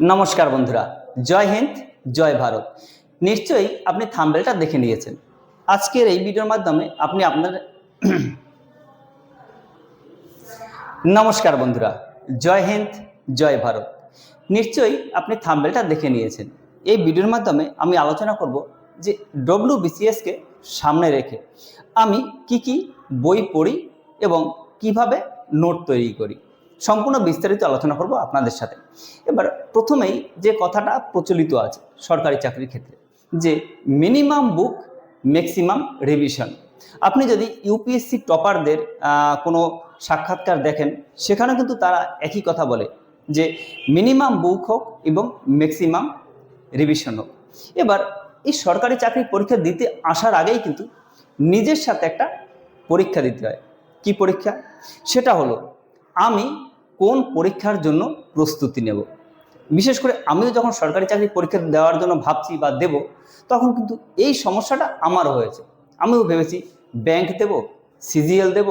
নমস্কার বন্ধুরা, জয় হিন্দ, জয় ভারত। নিশ্চয়ই আপনি থাম্বনেলটা দেখে নিয়েছেন। আজকের এই ভিডিওর মাধ্যমে আপনি আপনার নমস্কার বন্ধুরা, জয় হিন্দ, জয় ভারত। নিশ্চয়ই আপনি থাম্বনেলটা দেখে নিয়েছেন। এই ভিডিওর মাধ্যমে আমি আলোচনা করব যে ডব্লিউবিসিএসকে সামনে রেখে আমি কি বই পড়ি এবং কিভাবে নোট তৈরি করি, সম্পূর্ণ বিস্তারিত আলোচনা করব আপনাদের সাথে। এবার প্রথমেই যে কথাটা প্রচলিত আছে সরকারি চাকরির ক্ষেত্রে, যে মিনিমাম বুক ম্যাক্সিমাম রিভিশন। আপনি যদি ইউপিএসসি টপারদের কোনো সাক্ষাৎকার দেখেন, সেখানে কিন্তু তারা একই কথা বলে যে মিনিমাম বুক হোক এবং ম্যাক্সিমাম রিভিশন হোক। এবার এই সরকারি চাকরির পরীক্ষা দিতে আসার আগেই কিন্তু নিজের সাথে একটা পরীক্ষা দিতে হয়। কি পরীক্ষা? সেটা হলো আমি কোন পরীক্ষার জন্য প্রস্তুতি নেব। বিশেষ করে আমিও যখন সরকারি চাকরির পরীক্ষা দেওয়ার জন্য ভাবছি বা দেব, তখন কিন্তু এই সমস্যাটা আমারও হয়েছে। আমিও ভেবেছি ব্যাংক দেব, সিজিএল দেব,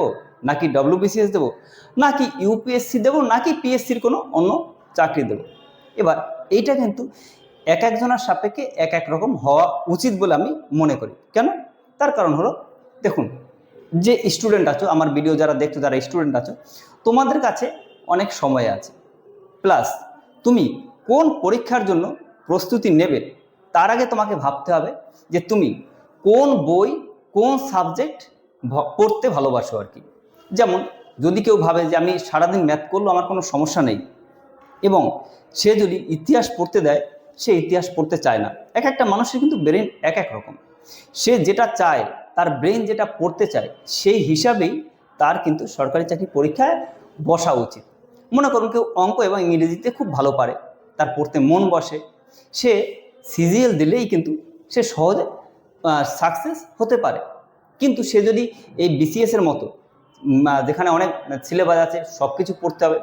নাকি ডব্লিউবিসিএস দেব, নাকি ইউপিএসসি দেব, নাকি পিএসসির কোনো অন্য চাকরি দেব। এবার এইটা কিন্তু এক একজনের সাপেক্ষে এক এক রকম হওয়া উচিত বলে আমি মনে করি। কেন? তার কারণ হলো, দেখুন, যে স্টুডেন্ট আছো, আমার ভিডিও যারা দেখছো, যারা স্টুডেন্ট আছো, তোমাদের কাছে অনেক সময় আছে। প্লাস তুমি কোন পরীক্ষার জন্য প্রস্তুতি নেবে, তার আগে তোমাকে ভাবতে হবে যে তুমি কোন বই, কোন সাবজেক্ট পড়তে ভালোবাসো আর কি। যেমন যদি কেউ ভাবে যে আমি সারাদিন ম্যাথ করলেও আমার কোনো সমস্যা নেই, এবং সে যদি ইতিহাস পড়তে দেয়, সে ইতিহাস পড়তে চায় না। এক একটা মানুষের কিন্তু ব্রেন এক এক রকম। সে যেটা চায়, তার ব্রেন যেটা পড়তে চায়, সেই হিসাবেই তার কিন্তু সরকারি চাকরি পরীক্ষায় বসা উচিত। মনে করুন কেউ অঙ্ক এবং ইংরেজিতে খুব ভালো পারে, তার পড়তে মন বসে, সে সিজিএল দিলেই কিন্তু সে সহজে সাকসেস হতে পারে। কিন্তু সে যদি এই বিসিএসের মতো, যেখানে অনেক সিলেবাস আছে, সব কিছু পড়তে হবে,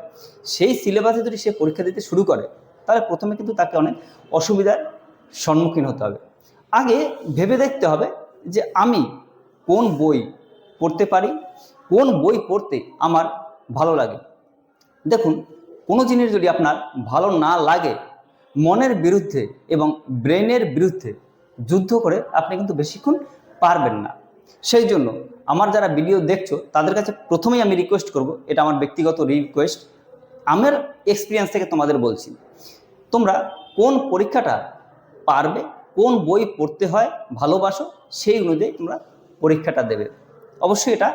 সেই সিলেবাসে যদি সে পরীক্ষা দিতে শুরু করে, তাহলে প্রথমে কিন্তু তাকে অনেক অসুবিধার সম্মুখীন হতে হবে। আগে ভেবে দেখতে হবে যে আমি কোন বই পড়তে পারি, কোন বই পড়তে আমার ভালো লাগে। দেখুন, কোনো জিনিস যদি আপনার ভালো না লাগে, মনের বিরুদ্ধে এবং ব্রেনের বিরুদ্ধে যুদ্ধ করে আপনি কিন্তু বেশিক্ষণ পারবেন না। সেই জন্য আমার যারা ভিডিও দেখছো, তাদের কাছে প্রথমেই আমি রিকোয়েস্ট করব, এটা আমার ব্যক্তিগত রিকোয়েস্ট, আমার এক্সপিরিয়েন্স থেকে তোমাদের বলছি, তোমরা কোন পরীক্ষাটা পারবে, কোন বই পড়তে হয় ভালোবাসো, সেই অনুযায়ী তোমরা পরীক্ষাটা দেবে। অবশ্যই এটা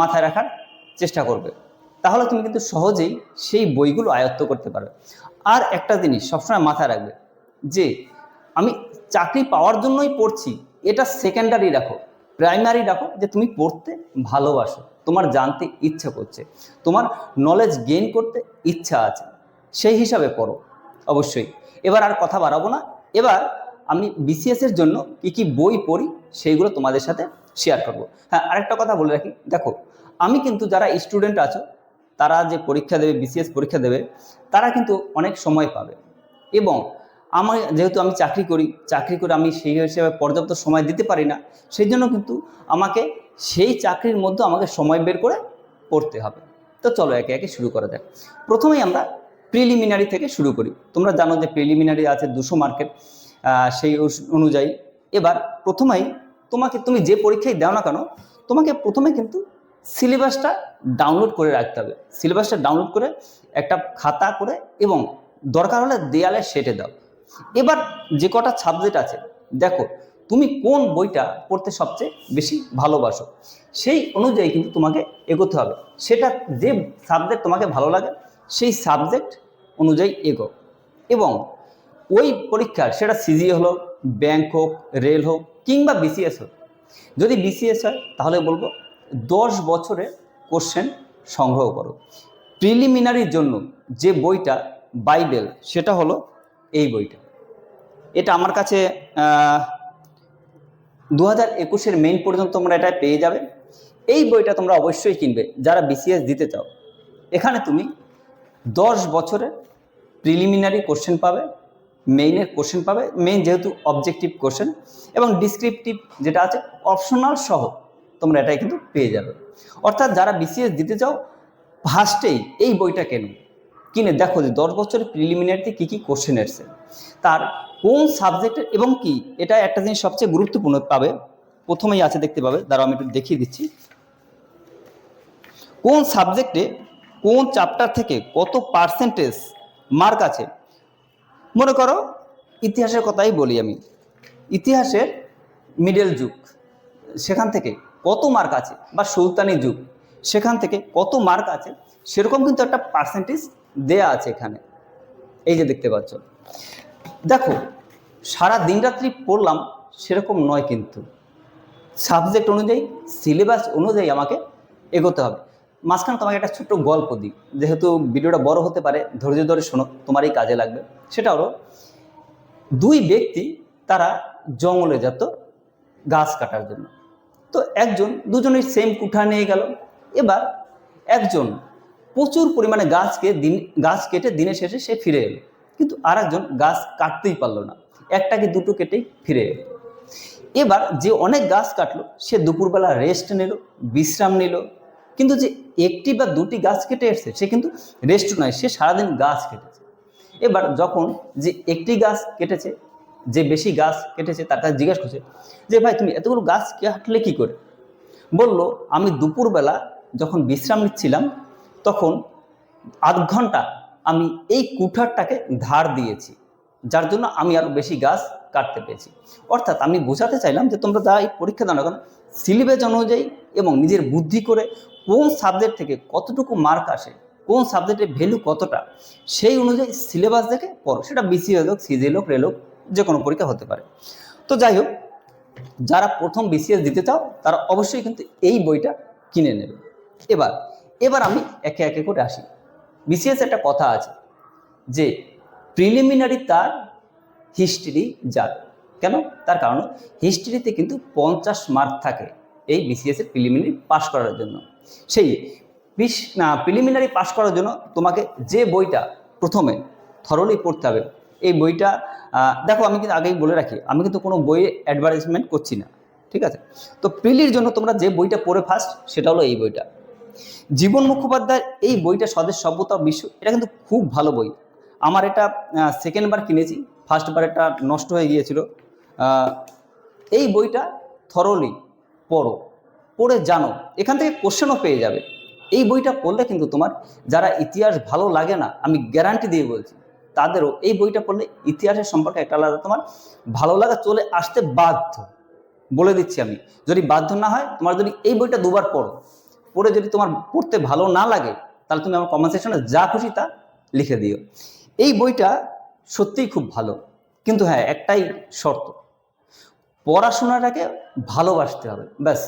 মাথায় রাখার চেষ্টা করবে, তাহলে তুমি কিন্তু সহজেই সেই বইগুলো আয়ত্ত করতে পারবে। আর একটা জিনিস সবসময় মাথায় রাখবে, যে আমি চাকরি পাওয়ার জন্যই পড়ছি, এটা সেকেন্ডারি রাখো। প্রাইমারি রাখো যে তুমি পড়তে ভালোবাসো, তোমার জানতে ইচ্ছা করছে, তোমার নলেজ গেইন করতে ইচ্ছা আছে, সেই হিসাবে পড়ো অবশ্যই। এবার আর কথা বাড়াবো না, এবার আমি বিসিএসের জন্য কি বই পড়ি সেইগুলো তোমাদের সাথে শেয়ার করবো। হ্যাঁ, আরেকটা কথা বলে রাখি, দেখো, আমি কিন্তু যারা স্টুডেন্ট আছো, তারা যে পরীক্ষা দেবে, বিসিএস পরীক্ষা দেবে, তারা কিন্তু অনেক সময় পাবে। এবং যেহেতু আমি চাকরি করে আমি সেই হিসেবে পর্যাপ্ত সময় দিতে পারি না, সেই জন্য কিন্তু আমাকে সেই চাকরির মধ্যে আমাকে সময় বের করে পড়তে হবে। তো চলো একে একে শুরু করা যাক। প্রথমেই আমরা প্রিলিমিনারি থেকে শুরু করি। তোমরা জানো যে প্রিলিমিনারি আছে 200 মার্কের, সেই অনুযায়ী এবার প্রথমেই তুমি যে পরীক্ষায় দাও না কেন, তোমাকে প্রথমে কিন্তু সিলেবাসটা ডাউনলোড করে রাখতে হবে। সিলেবাসটা ডাউনলোড করে একটা খাতা করে, এবং দরকার হলে দেয়ালে সেটে দাও। এবার যে কটা সাবজেক্ট আছে, দেখো তুমি কোন বইটা পড়তে সবচেয়ে বেশি ভালোবাসো, সেই অনুযায়ী কিন্তু তোমাকে এগোতে হবে। সেটা যে সাবজেক্ট তোমাকে ভালো লাগে, সেই সাবজেক্ট অনুযায়ী এগো। এবং ওই পরীক্ষার, সেটা সিজি হলো, ব্যাংক হোক, রেল হোক, কিংবা বিসিএস হোক, যদি বিসিএস হয় তাহলে বলবো 10 বছরের কোশ্চেন সংগ্রহ করো। প্রিলিমিনারির জন্য যে বইটা বাইবেল, সেটা হলো এই বইটা। এটা আমার কাছে 2021-এর মেইন পর্যন্ত তোমরা এটা পেয়ে যাবে। এই বইটা তোমরা অবশ্যই কিনবে যারা বিসিএস দিতে চাও। এখানে তুমি 10 বছরের প্রিলিমিনারি কোশ্চেন পাবে, মেইনের কোশ্চেন পাবে, মেইন যেহেতু অবজেক্টিভ কোশ্চেন, এবং ডিসক্রিপটিভ যেটা আছে অপশনাল সহ, তোমরা এটাই কিন্তু পেয়ে যাবে। অর্থাৎ যারা বিসিএস দিতে চাও, ফার্স্টেই এই বইটা কেনো। কিনে দেখো যে 10 বছরের প্রিলিমিনারিতে কী কী কোশ্চেন এসছে, তার কোন সাবজেক্টের এবং কি, এটা একটা জিনিস সবচেয়ে গুরুত্বপূর্ণ পাবে, প্রথমেই আছে দেখতে পাবে, দাঁড়াও আমি একটু দেখিয়ে দিচ্ছি। কোন সাবজেক্টে কোন চ্যাপ্টার থেকে কত পার্সেন্টেজ মার্ক আছে। মনে করো ইতিহাসের কথাই বলি আমি, ইতিহাসের মিডল যুগ সেখান থেকে কত মার্ক আছে, বা সুলতানি যুগ সেখান থেকে কত মার্ক আছে, সেরকম কিন্তু একটা পার্সেন্টেজ দেয়া আছে এখানে, এই যে দেখতে পাচ্ছ। দেখো সারা দিন রাত্রি পড়লাম সেরকম নয়, কিন্তু সাবজেক্ট অনুযায়ী সিলেবাস অনুযায়ী আমাকে এগোতে হবে। মাঝখানে তোমাকে একটা ছোট্ট গল্প দিই, যেহেতু ভিডিওটা বড় হতে পারে, ধৈর্য ধরে শোনো, তোমারই কাজে লাগবে। সেটা হলো, দুই ব্যক্তি তারা জঙ্গলে যেত গাছ কাটার জন্য। তো দুজনের সেম কুঠা নিয়ে গেল। এবার একজন প্রচুর পরিমাণে গাছ কেটে দিনের শেষে সে ফিরে এলো, কিন্তু আর একজন গাছ কাটতেই পারলো না, একটা কি দুটো কেটেই ফিরে এলো। এবার যে অনেক গাছ কাটলো সে দুপুরবেলা রেস্ট নিল, বিশ্রাম নিল, কিন্তু যে একটি বা দুটি গাছ কেটে এসছে সে কিন্তু রেস্ট নয়, সে সারাদিন গাছ কেটেছে। এবার যখন যে একটি গাছ কেটেছে, যে বেশি গাছ কেটেছে, তার কাছে জিজ্ঞাসা করছে যে ভাই তুমি এতগুলো গাছ কাটলে কি করে? বলল, আমি দুপুরবেলা যখন বিশ্রাম নিচ্ছিলাম তখন আধ ঘন্টা আমি এই কুঠারটাকে ধার দিয়েছি, যার জন্য আমি আরও বেশি গাছ কাটতে পেরেছি। অর্থাৎ আমি বোঝাতে চাইলাম যে তোমরা যা এই পরীক্ষা দাও না কেন, সিলেবাস অনুযায়ী এবং নিজের বুদ্ধি করে কোন সাবজেক্ট থেকে কতটুকু মার্ক আসে, কোন সাবজেক্টের ভ্যালু কতটা, সেই অনুযায়ী সিলেবাস দেখে পড়ো। সেটা বিসিএস হোক, সিজিএল হোক, রেল হোক, যে কোনো পরীক্ষা হতে পারে। তো যাই হোক, যারা প্রথম বিসিএস দিতে চাও তারা অবশ্যই কিন্তু এই বইটা কিনে নেবে। এবার আমি একে একে করে আসি। বিসিএস একটা কথা আছে যে প্রিলিমিনারি তার, হিস্ট্রি যার। কেন? তার কারণ হিস্ট্রিতে কিন্তু 50 মার্ক থাকে এই বিসিএস এর প্রিলিমিনারি পাস করার জন্য। সেই প্রিলিমিনারি পাস করার জন্য তোমাকে যে বইটা প্রথমে থরলি পড়তে হবে, এই বইটা দেখো, আমি কিন্তু আগেই বলে রাখি, আমি কিন্তু কোনো বইয়ে অ্যাডভার্টাইজমেন্ট করছি না, ঠিক আছে? তো প্রিলির জন্য তোমরা যে বইটা পড়ে ফার্স্ট, সেটা হলো এই বইটা, জীবন মুখোপাধ্যায়ের এই বইটা, স্বদেশ সভ্যতা বিশ্ব। এটা কিন্তু খুব ভালো বই। আমার এটা সেকেন্ডবার কিনেছি, ফার্স্টবার এটা নষ্ট হয়ে গিয়েছিল। এই বইটা থরলি পড়ো, পড়ে জানো, এখান থেকে কোশ্চেনও পেয়ে যাবে। এই বইটা পড়লে কিন্তু তোমার, যারা ইতিহাস ভালো লাগে না, আমি গ্যারান্টি দিয়ে বলছি, তাদেরও এই বইটা পড়লে ইতিহাসের সম্পর্কে একটা আলাদা তোমার ভালো লাগা চলে আসতে বাধ্য, বলে দিচ্ছি আমি। যদি বাধ্য না হয়, তোমার যদি এই বইটা দুবার পড়ে যদি তোমার পড়তে ভালো না লাগে, তাহলে তুমি আমার কমেন্ট সেকশনে যা খুশি তা লিখে দিও। এই বইটা সত্যিই খুব ভালো, কিন্তু হ্যাঁ, একটাই শর্ত, পড়াশোনাটাকে ভালোবাসতে হবে, ব্যাস।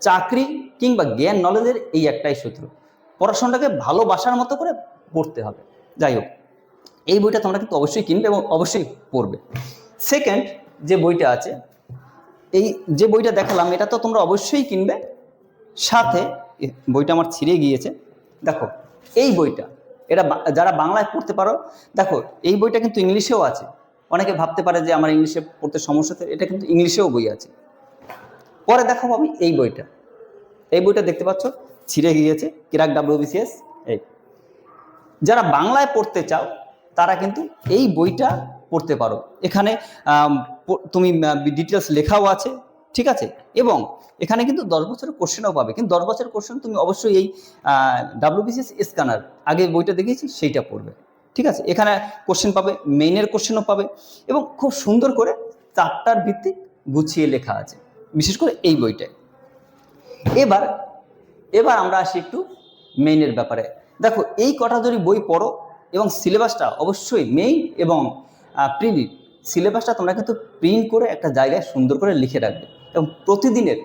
চাকরি কিংবা জ্ঞান নলেজের এই একটাই সূত্র, পড়াশোনাটাকে ভালোবাসার মতো করে পড়তে হবে। যাই হোক, এই বইটা তোমরা কিন্তু অবশ্যই কিনবে এবং অবশ্যই পড়বে। সেকেন্ড যে বইটা আছে, এই যে বইটা দেখালাম, এটা তো তোমরা অবশ্যই কিনবে। সাথে বইটা আমার ছিঁড়ে গিয়েছে, দেখো এই বইটা, এটা যারা বাংলায় পড়তে পারো, দেখো এই বইটা কিন্তু ইংলিশেও আছে। অনেকে ভাবতে পারে যে আমার ইংলিশে পড়তে সমস্যা, এটা কিন্তু ইংলিশেও বই আছে। পরে দেখো আমি এই বইটা দেখতে পাচ্ছ ছিঁড়ে গিয়েছে, ক্র্যাক WBCS। এই যারা বাংলায় পড়তে চাও তারা কিন্তু এই বইটা পড়তে পারো। এখানে তুমি ডিটেলস লেখাও আছে, ঠিক আছে? এবং এখানে কিন্তু 10 বছরের কোশ্চেনও পাবে, কিন্তু 10 বছরের কোশ্চেন তুমি অবশ্যই এই WBCS স্ক্যানার, আগে বইটা দেখিয়েছি সেইটা পড়বে, ঠিক আছে? এখানে কোশ্চেন পাবে, মেইনের কোশ্চেনও পাবে, এবং খুব সুন্দর করে চ্যাপ্টার ভিত্তিক গুছিয়ে লেখা আছে, বিশেষ করে এই বইটায়। এবার আমরা আসি একটু মেইনের ব্যাপারে। দেখো এই কটা যদি বই পড়ো, এবং সিলেবাসটা অবশ্যই মেইন এবং প্রিলি সিলেবাসটা তোমরা কিন্তু প্রিন্ট করে একটা জায়গায় সুন্দর করে লিখে রাখবে, এবং প্রতিদিনের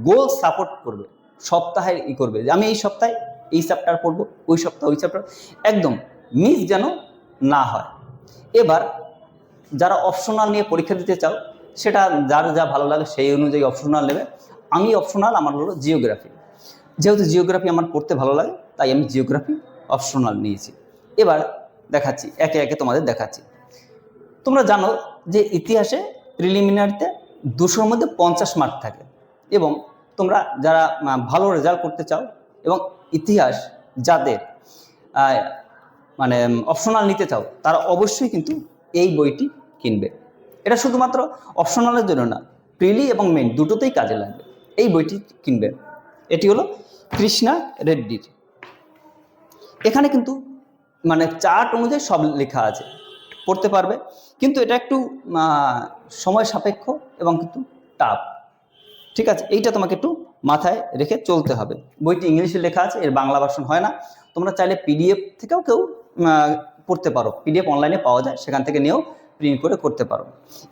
গোল সাপোর্ট করবে, সপ্তাহের করবে যে আমি এই সপ্তাহে এই চ্যাপ্টার পড়বো, ওই সপ্তাহে ওই চ্যাপ্টার, একদম মিস যেন না হয়। এবার যারা অপশনাল নিয়ে পরীক্ষা দিতে চাও, সেটা যার যা ভালো লাগে সেই অনুযায়ী অপশনাল নেবে। আমি অপশনাল, আমার হলো জিওগ্রাফি, যেহেতু জিওগ্রাফি আমার পড়তে ভালো লাগে, তাই আমি জিওগ্রাফি অপশনাল নিয়েছি। এবার দেখাচ্ছি, একে একে তোমাদের দেখাচ্ছি। তোমরা জানো যে ইতিহাসে প্রিলিমিনারিতে 200-র মধ্যে 50 মার্ক থাকে, এবং তোমরা যারা ভালো রেজাল্ট করতে চাও, এবং ইতিহাস যাদের মানে অপশনাল নিতে চাও তারা অবশ্যই কিন্তু এই বইটি কিনবে। এটা শুধুমাত্র অপশনালের জন্য না, প্রিলি এবং মেইন দুটোতেই কাজে লাগবে, এই বইটি কিনবে। এটি হলো কৃষ্ণা রেড্ডির। এখানে কিন্তু মানে চার্ট অনুযায়ী সব লেখা আছে, পড়তে পারবে, কিন্তু এটা একটু সময় সাপেক্ষ এবং কিন্তু টাফ। ঠিক আছে, এইটা তোমাকে একটু মাথায় রেখে চলতে হবে। বইটি ইংলিশে লেখা আছে, এর বাংলা ভার্সন হয় না। তোমরা চাইলে পিডিএফ থেকেও কেউ পড়তে পারো, পিডিএফ অনলাইনে পাওয়া যায়, সেখান থেকে নিয়েও প্রিন্ট করে করতে পারো।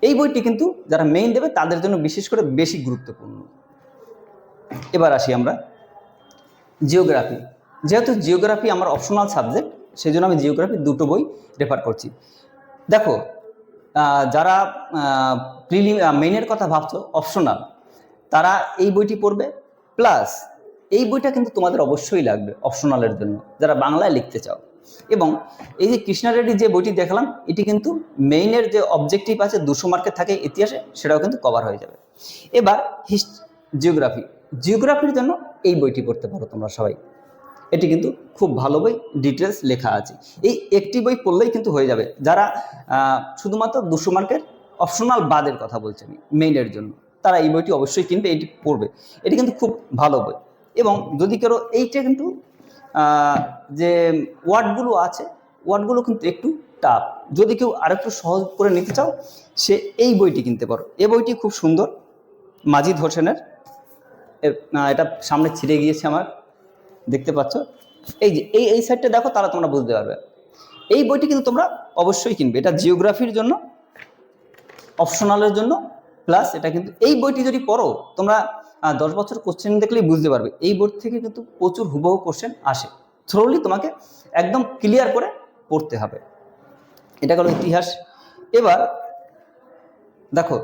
এই বইটি কিন্তু যারা মেইন দেবে তাদের জন্য বিশেষ করে বেশি গুরুত্বপূর্ণ। এবার আসি আমরা জিওগ্রাফি। যেহেতু জিওগ্রাফি আমার অপশনাল সাবজেক্ট, সেই জন্য আমি জিওগ্রাফি দুটো বই রেফার করছি। দেখো, যারা মেইনের কথা ভাবছো অপশনাল, তারা এই বইটি পড়বে। প্লাস এই বইটা কিন্তু তোমাদের অবশ্যই লাগবে অপশনালের জন্য, যারা বাংলায় লিখতে চাও। এবং এই যে কৃষ্ণা রেড্ডির যে বইটি দেখালাম, এটি কিন্তু মেইনের যে অবজেক্টিভ আছে 200 মার্কের থাকে ইতিহাসে, সেটাও কিন্তু কভার হয়ে যাবে। এবার জিওগ্রাফির জন্য এই বইটি পড়তে পারো তোমরা সবাই। এটি কিন্তু খুব ভালো বই, ডিটেলস লেখা আছে। এই একটি বই পড়লেই কিন্তু হয়ে যাবে। যারা শুধুমাত্র 200 মার্কের অপশনাল বাদের কথা বলছে আমি, মেইনের জন্য, তারা এই বইটি অবশ্যই কিনবে, এটি পড়বে। এটি কিন্তু খুব ভালো বই। এবং যদি কেউ এইটা কিন্তু যে ওয়ার্ডগুলো আছে, ওয়ার্ডগুলো কিন্তু একটু টাফ, যদি কেউ আরেকটু সহজ করে নিতে চাও, সে এই বইটি কিনতে পারো। এই বইটি খুব সুন্দর, মাজিদ হোসেনের। এটা সামনে ছিঁড়ে গিয়েছে আমার, দেখতে পাচ্ছ। এই যে এই সাইডটা দেখো, তারা তোমরা বুঝতে পারবে। এই বইটি কিন্তু তোমরা অবশ্যই কিনবে, এটা জিওগ্রাফির জন্য, অপশনালের জন্য। প্লাস এটা কিন্তু এই বইটি যদি পড়ো তোমরা 10 বছর কোশ্চেন দেখলেই বুঝতে পারবে, এই বই থেকে কিন্তু প্রচুর হুবহু কোশ্চেন আসে। থ্রোলি তোমাকে একদম ক্লিয়ার করে পড়তে হবে। এটা হলো ইতিহাস। এবার দেখো,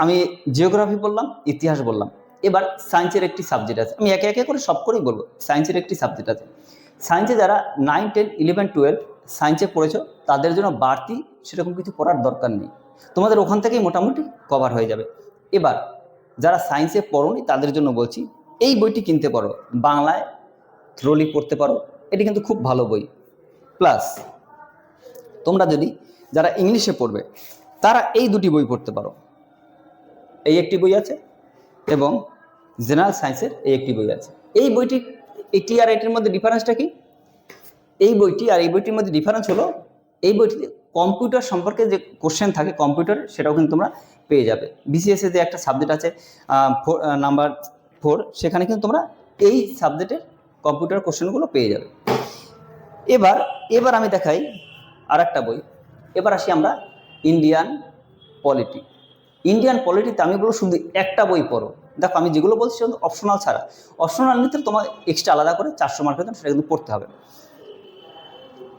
আমি জিওগ্রাফি বললাম, ইতিহাস বললাম, এবার সায়েন্সের একটি সাবজেক্ট আছে। আমি একে একে করে সব করেই বলবো। সায়েন্সের একটি সাবজেক্ট আছে। সায়েন্সে যারা 9, 10, 11, 12 সায়েন্সে পড়েছো, তাদের জন্য বাড়তি সেরকম কিছু পড়ার দরকার নেই, তোমাদের ওখান থেকেই মোটামুটি কভার হয়ে যাবে। এবার যারা সায়েন্সে পড়োনি তাদের জন্য বলছি, এই বইটি কিনতে পারো, বাংলায় থ্রোলি পড়তে পারো, এটি কিন্তু খুব ভালো বই। প্লাস তোমরা যদি যারা ইংলিশে পড়বে, তারা এই দুটি বই পড়তে পারো। এই একটি বই আছে এবং জেনারেল সায়েন্সের এই একটি বই আছে। এই বইটি, এটি আর এটির মধ্যে ডিফারেন্সটা কি? এই বইটি আর এই বইটির মধ্যে ডিফারেন্স হলো, এই বইটিতে কম্পিউটার সম্পর্কে যে কোশ্চেন থাকে কম্পিউটার, সেটাও কিন্তু তোমরা পেয়ে যাবে। বিসিএস এর যে একটা সাবজেক্ট আছে নাম্বার 4, সেখানে কিন্তু তোমরা এই সাবজেক্টের কম্পিউটার কোশ্চেনগুলো পেয়ে যাবে। এবার আমি দেখাই আর একটা বই। এবার আসি আমরা ইন্ডিয়ান পলিটি। ইন্ডিয়ান পলিটিতে আমি বলবো শুধু একটা বই পড়ো। দেখো, আমি যেগুলো বলছি শুধু অপশনাল ছাড়া, অপশনাল নিতে তোমার এক্সট্রা আলাদা করে 400 মার্কের জন্য সেটা কিন্তু পড়তে হবে।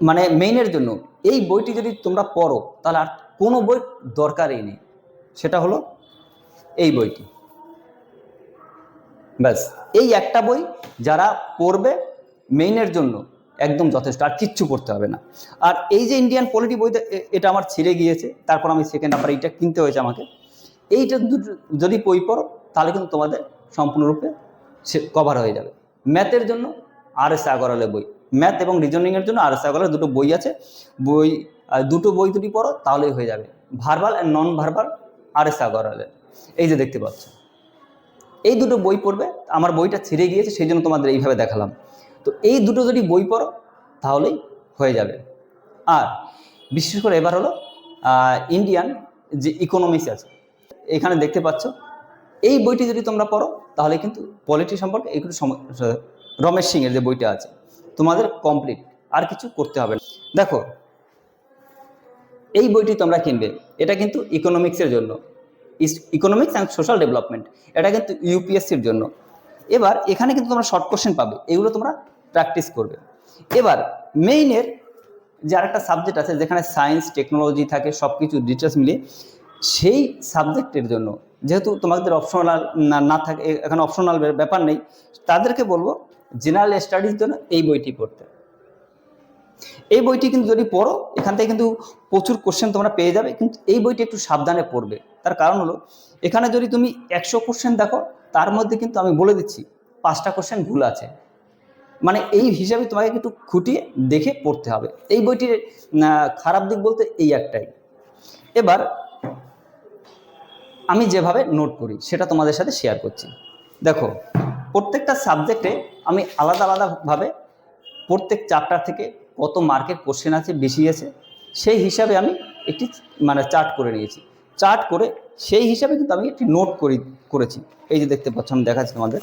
মানে মেইনের জন্য এই বইটি যদি তোমরা পড়ো, তাহলে আর কোনো বই দরকারই নেই। সেটা হলো এই বইটি। ব্যাস, এই একটা বই যারা পড়বে মেইনের জন্য একদম যথেষ্ট, আর কিচ্ছু পড়তে হবে না। আর এই যে ইন্ডিয়ান পলিটি বইতে, এটা আমার ছিঁড়ে গিয়েছে, তারপর আমি সেকেন্ড আবার এইটা কিনতে হয়েছে আমাকে। এইটা যদি বই পড়ো, তাহলে কিন্তু তোমাদের সম্পূর্ণরূপে সে কভার হয়ে যাবে। ম্যাথের জন্য আর.এস. আগরওয়ালের বই, ম্যাথ এবং রিজনিংয়ের জন্য আর.এস. আগরওয়ালের দুটো বই আছে। দুটো বই যদি পড়ো তাহলেই হয়ে যাবে। Verbal and non verbal R S. আগরওয়ালের, এই যে দেখতে পাচ্ছ, এই দুটো বই পড়বে। আমার বইটা ছিঁড়ে গিয়েছে, সেই জন্য তোমাদের এইভাবে দেখালাম। তো এই দুটো যদি বই পড়ো তাহলেই হয়ে যাবে। আর বিশেষ করে এবার হলো ইন্ডিয়ান যে ইকোনমিক্স আছে, এখানে দেখতে পাচ্ছ, এই বইটি যদি তোমরা পড়ো তাহলে কিন্তু পলিটি সম্পর্কে একটু রমেশ সিংয়ের যে বইটা আছে তোমাদের কমপ্লিট, আর কিছু করতে হবে না। দেখো, এই বইটি তোমরা কিনবে, এটা কিন্তু ইকোনমিক্সের জন্য, ইকোনমিক্স অ্যান্ড সোশ্যাল ডেভেলপমেন্ট, এটা কিন্তু ইউপিএসসির জন্য। এবার এখানে কিন্তু তোমরা শর্ট কোশ্চেন পাবে, এগুলো তোমরা প্র্যাকটিস করবে। এবার মেইনের যে আরেকটা সাবজেক্ট আছে, যেখানে সায়েন্স টেকনোলজি থাকে, সব কিছু ডিটেলস মিলিয়ে, সেই সাবজেক্টের জন্য যেহেতু তোমাদের অপশনাল না থাকে, এখানে অপশনাল ব্যাপার নেই, তাদেরকে বলবো জেনারেল স্টাডিজ জন্য এই বইটি পড়তে। এই বইটি কিন্তু যদি পড়ো, এখান থেকে কিন্তু প্রচুর কোশ্চেন তোমরা পেয়ে যাবে, কিন্তু এই বইটি একটু সাবধানে পড়বে। তার কারণ হলো, এখানে যদি তুমি 100 কোশ্চেন দেখো, তার মধ্যে কিন্তু আমি বলে দিচ্ছি 5টা কোশ্চেন ভুল আছে। মানে এই হিসাবে তোমাকে একটু খুঁটিয়ে দেখে পড়তে হবে। এই বইটির খারাপ দিক বলতে এই একটাই। এবার আমি যেভাবে নোট করি সেটা তোমাদের সাথে শেয়ার করছি। দেখো, প্রত্যেকটা সাবজেক্টে আমি আলাদা আলাদাভাবে প্রত্যেক চ্যাপ্টার থেকে কত মার্কের কোশ্চেন আছে, বেশি আছে, সেই হিসাবে আমি একটি চার্ট করে নিয়েছি। চার্ট করে সেই হিসাবে কিন্তু আমি একটি নোট করেছি। এই যে দেখতে পাচ্ছ, আমি দেখাচ্ছি তোমাদের।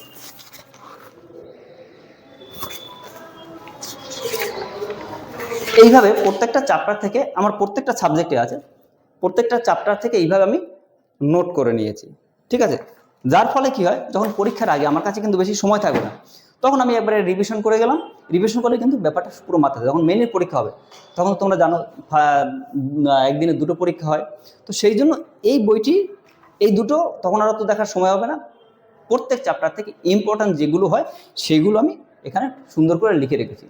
এইভাবে প্রত্যেকটা চ্যাপ্টার থেকে, আমার প্রত্যেকটা সাবজেক্টে আছে, প্রত্যেকটা চ্যাপ্টার থেকে এইভাবে আমি নোট করে নিয়েছি। ঠিক আছে, যার ফলে কি হয়, যখন পরীক্ষার আগে আমার কাছে কিন্তু বেশি সময় থাকবে না, তখন আমি একবারে রিভিশন করে গেলাম। রিভিশন করলে কিন্তু ব্যাপারটা পুরো মাথায়, যখন মেনের পরীক্ষা হবে তখন তোমরা জানো একদিনে 2টো পরীক্ষা হয়। তো সেই জন্য এই বইটি, এই দুটো তখন আর তো দেখার সময় হবে না। প্রত্যেক চ্যাপ্টার থেকে ইম্পর্ট্যান্ট যেগুলো হয় সেগুলো আমি এখানে সুন্দর করে লিখে রেখেছি।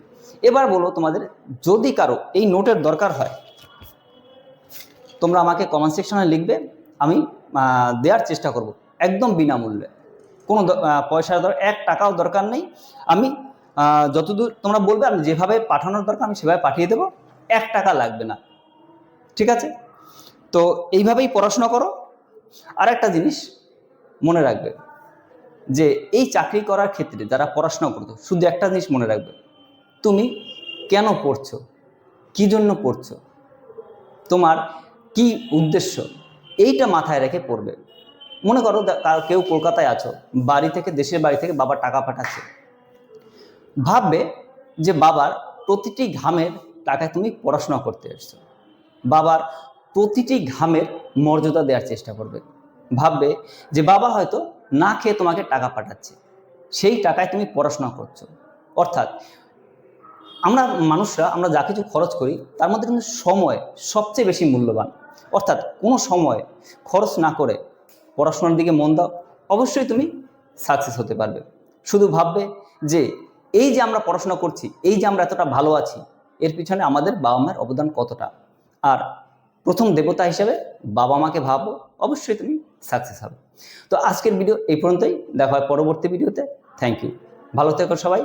এবার বলো তোমাদের, যদি কারো এই নোটের দরকার হয়, তোমরা আমাকে কমেন্ট সেকশনে লিখবে, আমি দেওয়ার চেষ্টা করব একদম বিনামূল্যে। কোনো পয়সার 1 টাকাও দরকার নেই। আমি যতদূর তোমরা বলবে, আমি যেভাবে পাঠানোর দরকার আমি সেভাবে পাঠিয়ে দেবো, 1 টাকা লাগবে না। ঠিক আছে, তো এইভাবেই পড়াশোনা করো। আর একটা জিনিস মনে রাখবে, যে এই চাকরি করার ক্ষেত্রে যারা পড়াশোনা করতো, শুধু একটা জিনিস মনে রাখবে, তুমি কেন পড়ছো, কী জন্য পড়ছো, তোমার কি উদ্দেশ্য, এইটা মাথায় রেখে পড়বে। মনে করো কেউ কলকাতায় আছো, বাড়ি থেকে, দেশের বাড়ি থেকে বাবা টাকা পাঠাচ্ছে, ভাববে যে বাবার প্রতিটি ঘামের টাকায় তুমি পড়াশোনা করতে এসছো, বাবার প্রতিটি ঘামের মর্যাদা দেওয়ার চেষ্টা করবে। ভাববে যে বাবা হয়তো না খেয়ে তোমাকে টাকা পাঠাচ্ছে, সেই টাকায় তুমি পড়াশোনা করছো। অর্থাৎ আমরা মানুষরা, আমরা যা কিছু খরচ করি তার মধ্যে কিন্তু সময় সবচেয়ে বেশি মূল্যবান। অর্থাৎ কোনো সময় খরচ না করে পড়াশোনার দিকে মন দাও, অবশ্যই তুমি সাকসেস হতে পারবে। শুধু ভাববে যে এই যে আমরা পড়াশোনা করছি, এই যে আমরা এতটা ভালো আছি, এর পিছনে আমাদের বাবা মায়ের অবদান কতটা। আর প্রথম দেবতা হিসেবে বাবা মাকে ভাবো, অবশ্যই তুমি সাকসেস হবে। তো আজকের ভিডিও এই পর্যন্তই, দেখা হয় পরবর্তী ভিডিওতে। থ্যাংক ইউ, ভালো থেকো সবাই।